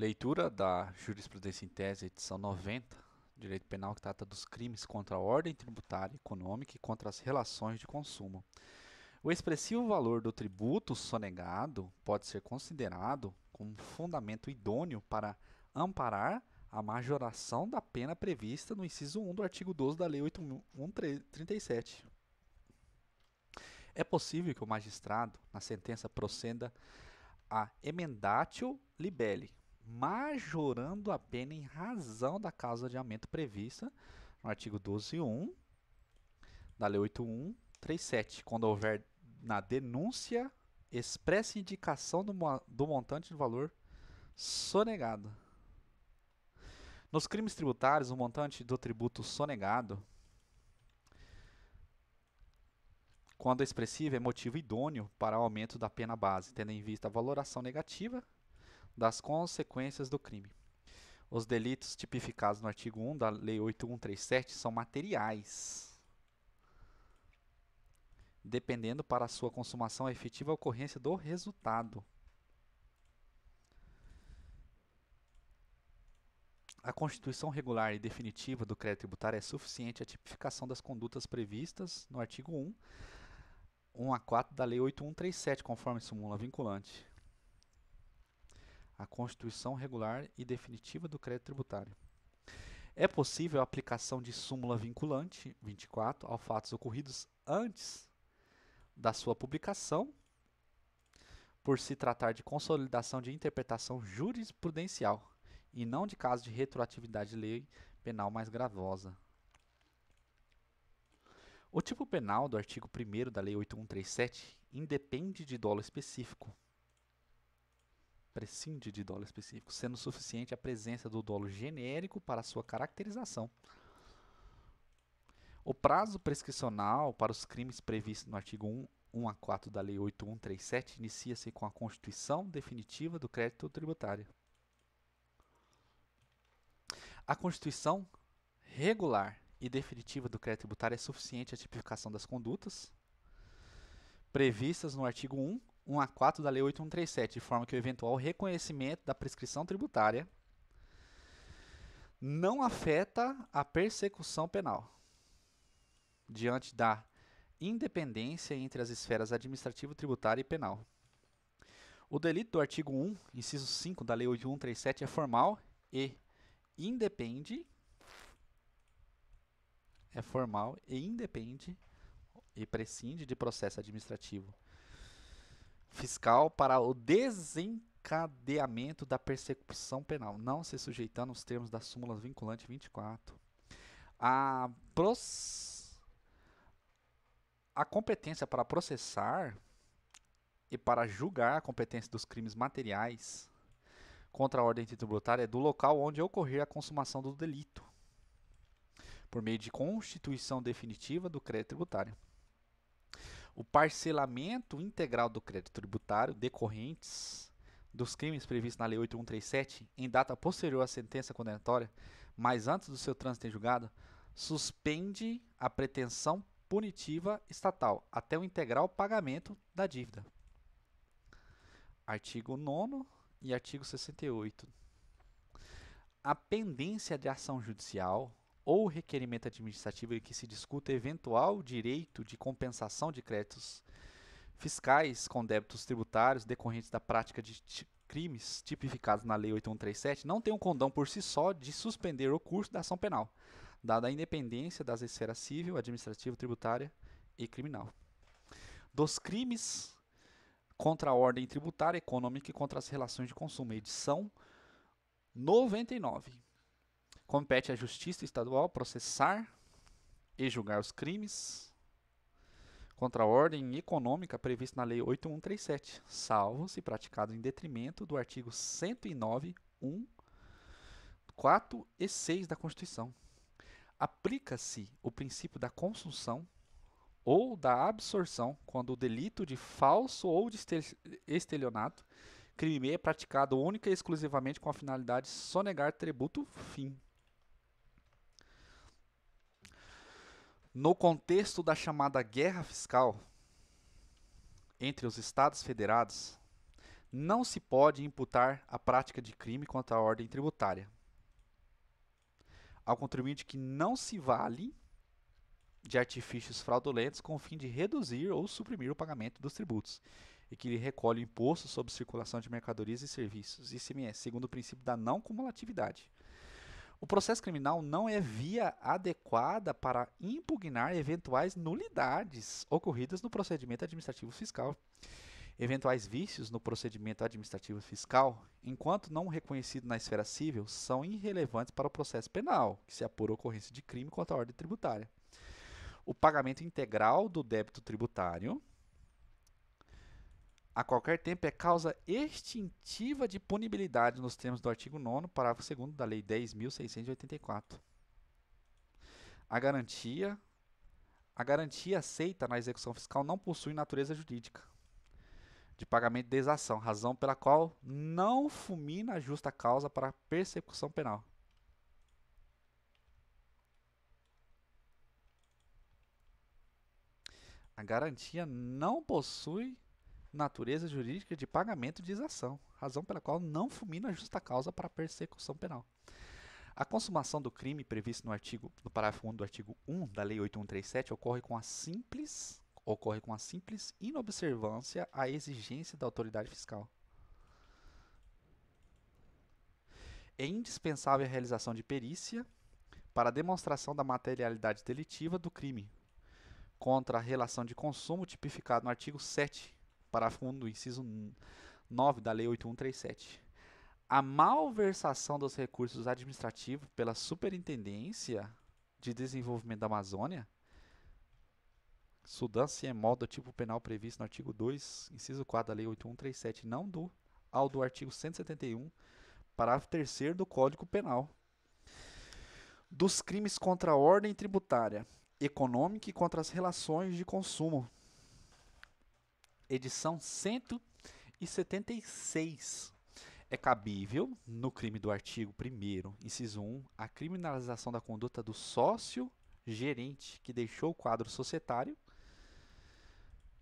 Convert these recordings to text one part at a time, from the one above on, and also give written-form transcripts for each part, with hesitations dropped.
Leitura da Jurisprudência em Tese, edição 90, Direito Penal que trata dos crimes contra a ordem tributária e econômica e contra as relações de consumo. O expressivo valor do tributo sonegado pode ser considerado como fundamento idôneo para amparar a majoração da pena prevista no inciso 1 do artigo 12 da Lei 8.137. É possível que o magistrado, na sentença, proceda a emendatio libelli, majorando a pena em razão da causa de aumento prevista no artigo 12.1 da Lei 8.137, quando houver na denúncia expressa indicação do montante do valor sonegado. Nos crimes tributários, o montante do tributo sonegado, quando expressivo, é motivo idôneo para o aumento da pena base, tendo em vista a valoração negativa das consequências do crime. Os delitos tipificados no artigo 1 da Lei 8.137 são materiais, dependendo para sua consumação a efetiva ocorrência do resultado. A constituição regular e definitiva do crédito tributário é suficiente à tipificação das condutas previstas no artigo 1 a 4 da Lei 8.137, conforme súmula vinculante. A constituição regular e definitiva do crédito tributário. É possível a aplicação de súmula vinculante 24 aos fatos ocorridos antes da sua publicação, por se tratar de consolidação de interpretação jurisprudencial e não de caso de retroatividade de lei penal mais gravosa. O tipo penal do artigo 1º da Lei 8.137 independe de dolo específico, prescinde de dolo específico, sendo suficiente a presença do dolo genérico para sua caracterização. O prazo prescricional para os crimes previstos no artigo 1 a 4 da Lei 8.137 inicia-se com a constituição definitiva do crédito tributário. A constituição regular e definitiva do crédito tributário é suficiente à tipificação das condutas previstas no artigo 1 a 4 da Lei 8.137, de forma que o eventual reconhecimento da prescrição tributária não afeta a persecução penal, diante da independência entre as esferas administrativa, tributária e penal. O delito do artigo 1, inciso 5 da Lei 8.137 é formal e independe e prescinde de processo administrativo fiscal para o desencadeamento da persecução penal, não se sujeitando aos termos da súmula vinculante 24. A competência para processar e para julgar a competência dos crimes materiais contra a ordem tributária é do local onde ocorrer a consumação do delito, por meio de constituição definitiva do crédito tributário. O parcelamento integral do crédito tributário decorrentes dos crimes previstos na Lei 8.137 em data posterior à sentença condenatória, mas antes do seu trânsito em julgado, suspende a pretensão punitiva estatal até o integral pagamento da dívida. Artigo 9º e artigo 68. A pendência de ação judicial ou requerimento administrativo em que se discuta eventual direito de compensação de créditos fiscais com débitos tributários decorrentes da prática de crimes tipificados na Lei 8.137 não tem um condão por si só de suspender o curso da ação penal, dada a independência das esferas civil, administrativa, tributária e criminal. Dos crimes contra a ordem tributária, econômica e contra as relações de consumo, edição 99. Compete à Justiça Estadual processar e julgar os crimes contra a ordem econômica prevista na Lei 8.137, salvo se praticado em detrimento do artigo 109, 1, 4 e 6 da Constituição. Aplica-se o princípio da consunção ou da absorção quando o delito de falso ou de estelionato crime é praticado única e exclusivamente com a finalidade de sonegar tributo fim. No contexto da chamada guerra fiscal entre os Estados Federados, não se pode imputar a prática de crime contra a ordem tributária ao contribuinte que não se vale de artifícios fraudulentos com o fim de reduzir ou suprimir o pagamento dos tributos e que lhe recolhe o imposto sobre circulação de mercadorias e serviços, ICMS, segundo o princípio da não cumulatividade. O processo criminal não é via adequada para impugnar eventuais nulidades ocorridas no procedimento administrativo fiscal. Eventuais vícios no procedimento administrativo fiscal, enquanto não reconhecido na esfera civil, são irrelevantes para o processo penal, que se apura a ocorrência de crime contra a ordem tributária. O pagamento integral do débito tributário a qualquer tempo é causa extintiva de punibilidade nos termos do artigo 9º, parágrafo 2º da Lei 10.684. A garantia aceita na execução fiscal não possui natureza jurídica de pagamento de exação, razão pela qual não fulmina a justa causa para persecução penal. A garantia não possui natureza jurídica de pagamento de exação, razão pela qual não fulmina a justa causa para persecução penal. A consumação do crime previsto no parágrafo 1 do artigo 1 da Lei 8.137 ocorre com a simples inobservância à exigência da autoridade fiscal. É indispensável a realização de perícia para a demonstração da materialidade delitiva do crime contra a relação de consumo tipificado no artigo 7, parágrafo 1 do inciso 9 da Lei 8.137. A malversação dos recursos administrativos pela Superintendência de Desenvolvimento da Amazônia, Sudã, se é modo do tipo penal previsto no artigo 2, inciso 4 da Lei 8.137, não ao do artigo 171, parágrafo 3º do Código Penal. Dos crimes contra a ordem tributária, econômica e contra as relações de consumo. Edição 176. É cabível, no crime do artigo 1º, inciso 1, a criminalização da conduta do sócio gerente que deixou o quadro societário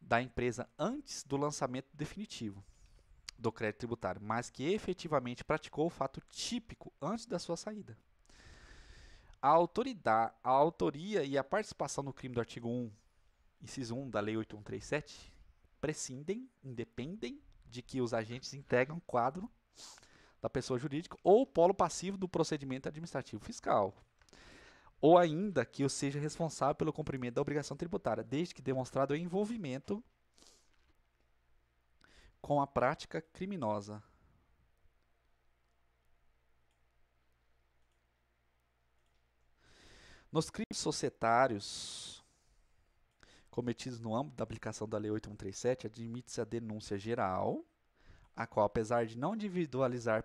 da empresa antes do lançamento definitivo do crédito tributário, mas que efetivamente praticou o fato típico antes da sua saída. A autoria e a participação no crime do artigo 1, inciso 1 da Lei 8.137, independem de que os agentes integram quadro da pessoa jurídica ou polo passivo do procedimento administrativo fiscal, ou ainda que eu seja responsável pelo cumprimento da obrigação tributária, desde que demonstrado o envolvimento com a prática criminosa. Nos crimes societários cometidos no âmbito da aplicação da Lei 8.137, admite-se a denúncia geral, a qual, apesar de não individualizar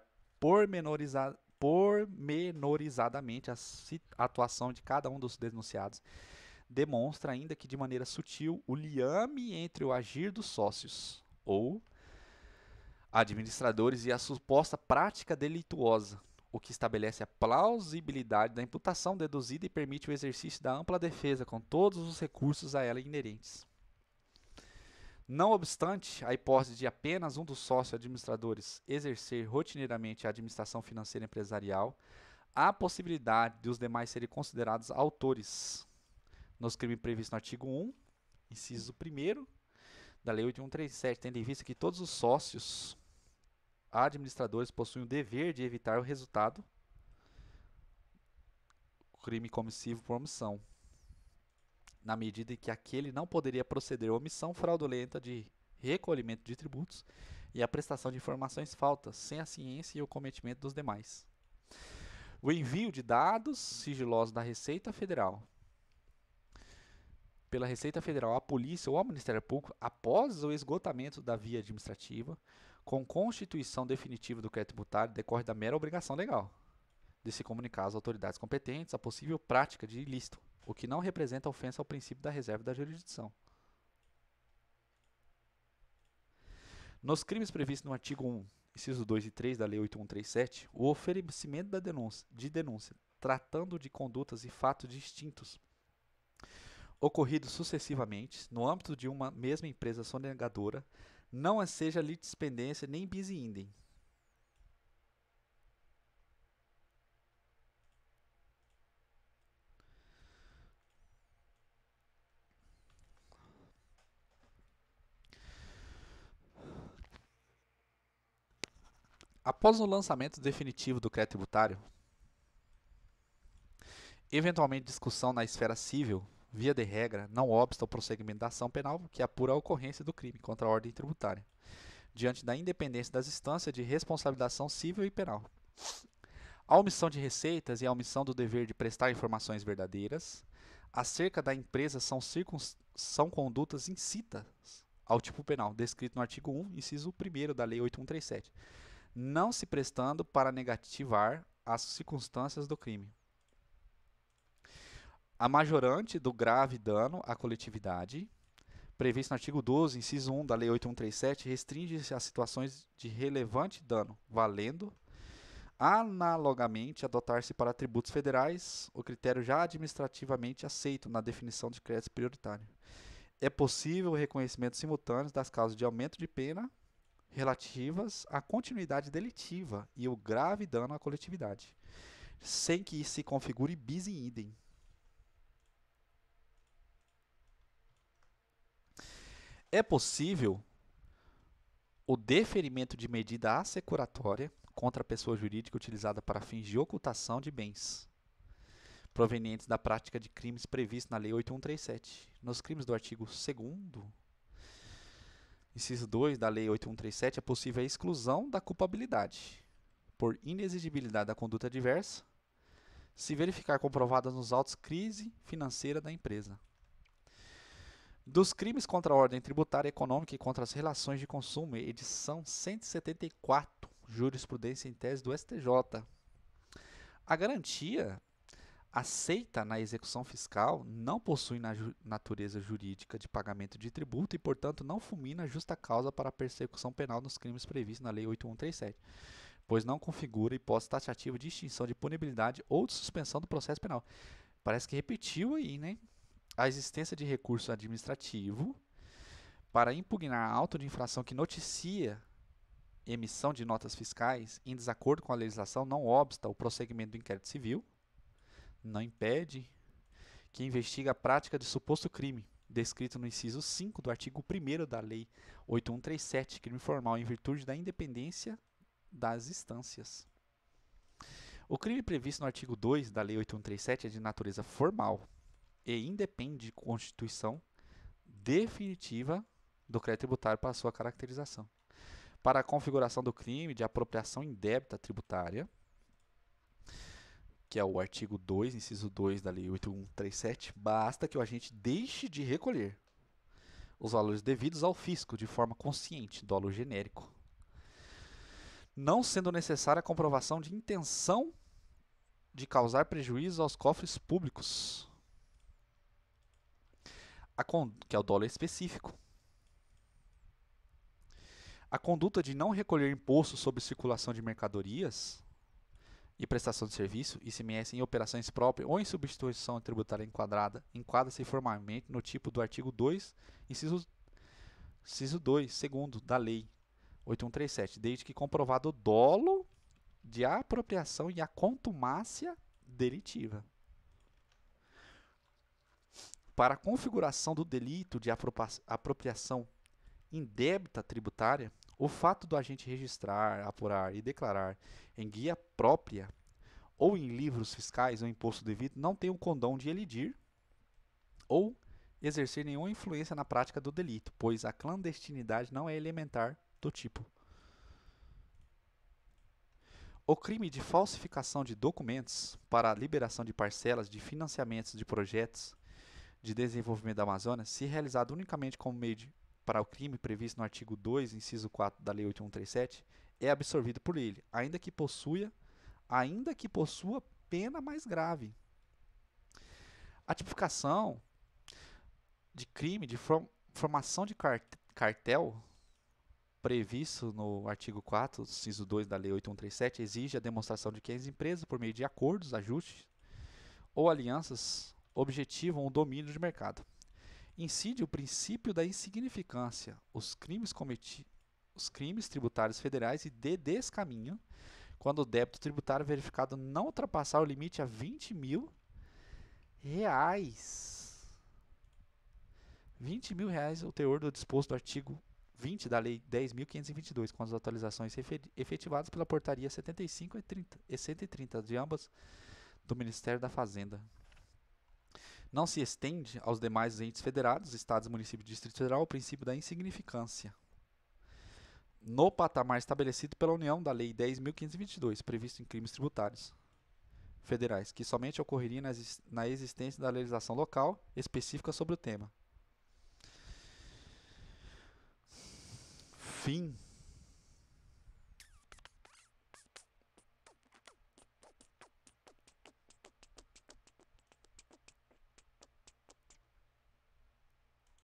pormenorizadamente a atuação de cada um dos denunciados, demonstra ainda que de maneira sutil o liame entre o agir dos sócios ou administradores e a suposta prática delituosa, o que estabelece a plausibilidade da imputação deduzida e permite o exercício da ampla defesa com todos os recursos a ela inerentes. Não obstante, a hipótese de apenas um dos sócios administradores exercer rotineiramente a administração financeira empresarial, há a possibilidade de os demais serem considerados autores nos crimes previstos no artigo 1, inciso 1º da Lei 8.137, tendo em vista que todos os sócios administradores possuem o dever de evitar o resultado crime comissivo por omissão, na medida em que aquele não poderia proceder à omissão fraudulenta de recolhimento de tributos e a prestação de informações faltas, sem a ciência e o cometimento dos demais. O envio de dados sigilosos da Receita Federal pela Receita Federal à Polícia ou ao Ministério Público após o esgotamento da via administrativa, com constituição definitiva do crédito tributário, decorre da mera obrigação legal de se comunicar às autoridades competentes a possível prática de ilícito, o que não representa ofensa ao princípio da reserva da jurisdição. Nos crimes previstos no artigo 1, incisos 2 e 3 da Lei 8.137, o oferecimento de denúncia, tratando de condutas e fatos distintos, ocorridos sucessivamente no âmbito de uma mesma empresa sonegadora, não seja litispendência nem bis in idem. Após o lançamento definitivo do crédito tributário, eventualmente discussão na esfera civil, via de regra, não obsta o prosseguimento da ação penal que apura a ocorrência do crime contra a ordem tributária, diante da independência das instâncias de responsabilização civil e penal. A omissão de receitas e a omissão do dever de prestar informações verdadeiras acerca da empresa são condutas incitas ao tipo penal, descrito no artigo 1, inciso 1º da Lei 8137, não se prestando para negativar as circunstâncias do crime. A majorante do grave dano à coletividade, previsto no artigo 12, inciso 1 da Lei 8137, restringe-se a situações de relevante dano, valendo analogamente adotar-se para tributos federais o critério já administrativamente aceito na definição de crédito prioritário. É possível o reconhecimento simultâneo das causas de aumento de pena relativas à continuidade delitiva e o grave dano à coletividade, sem que isso se configure bis in idem. É possível o deferimento de medida assecuratória contra a pessoa jurídica utilizada para fins de ocultação de bens provenientes da prática de crimes previstos na Lei 8137. Nos crimes do artigo 2º, inciso 2 da Lei 8137, é possível a exclusão da culpabilidade por inexigibilidade da conduta adversa, se verificar comprovada nos autos crise financeira da empresa. Dos crimes contra a ordem tributária e econômica e contra as relações de consumo, edição 174, jurisprudência em tese do STJ. A garantia aceita na execução fiscal não possui natureza jurídica de pagamento de tributo e, portanto, não fulmina justa causa para a persecução penal nos crimes previstos na Lei 8137, pois não configura hipótese taxativa de extinção de punibilidade ou de suspensão do processo penal. Parece que repetiu aí, né? A existência de recurso administrativo para impugnar auto de infração que noticia emissão de notas fiscais em desacordo com a legislação não obsta o prosseguimento do inquérito civil, não impede que investigue a prática de suposto crime, descrito no inciso 5 do artigo 1º da Lei 8137, crime formal em virtude da independência das instâncias. O crime previsto no artigo 2 da Lei 8137 é de natureza formal e independe de constituição definitiva do crédito tributário para sua caracterização. Para a configuração do crime de apropriação indébita tributária, que é o artigo 2, inciso 2 da Lei 8137, basta que o agente deixe de recolher os valores devidos ao fisco de forma consciente, dolo genérico, não sendo necessária a comprovação de intenção de causar prejuízo aos cofres públicos, que é o dolo específico. A conduta de não recolher imposto sobre circulação de mercadorias e prestação de serviço, ICMS, em operações próprias ou em substituição tributária enquadra-se formalmente no tipo do artigo 2, inciso 2, segundo, da Lei 8137, desde que comprovado o dolo de apropriação e a contumácia delitiva. Para a configuração do delito de apropriação indébita tributária, o fato do agente registrar, apurar e declarar em guia própria ou em livros fiscais o imposto devido não tem o condão de elidir ou exercer nenhuma influência na prática do delito, pois a clandestinidade não é elementar do tipo. O crime de falsificação de documentos para a liberação de parcelas de financiamentos de projetos de desenvolvimento da Amazônia, se realizado unicamente como meio para o crime previsto no artigo 2, inciso 4 da Lei 8137, é absorvido por ele, ainda que possua pena mais grave. A tipificação de crime de formação de cartel previsto no artigo 4, inciso 2 da Lei 8137, exige a demonstração de que as empresas, por meio de acordos, ajustes ou alianças, objetivam o domínio de mercado. Incide o princípio da insignificância. Os crimes tributários federais e de descaminho quando o débito tributário verificado não ultrapassar o limite a R$ 20.000. R$ 20.000 é o teor do disposto do artigo 20 da Lei 10.522, com as atualizações efetivadas pela Portaria 75 e 130, de ambas do Ministério da Fazenda. Não se estende aos demais entes federados, estados, municípios e Distrito Federal, o princípio da insignificância, no patamar estabelecido pela União da Lei 10.522, previsto em crimes tributários federais, que somente ocorreria na existência da legislação local específica sobre o tema. Fim.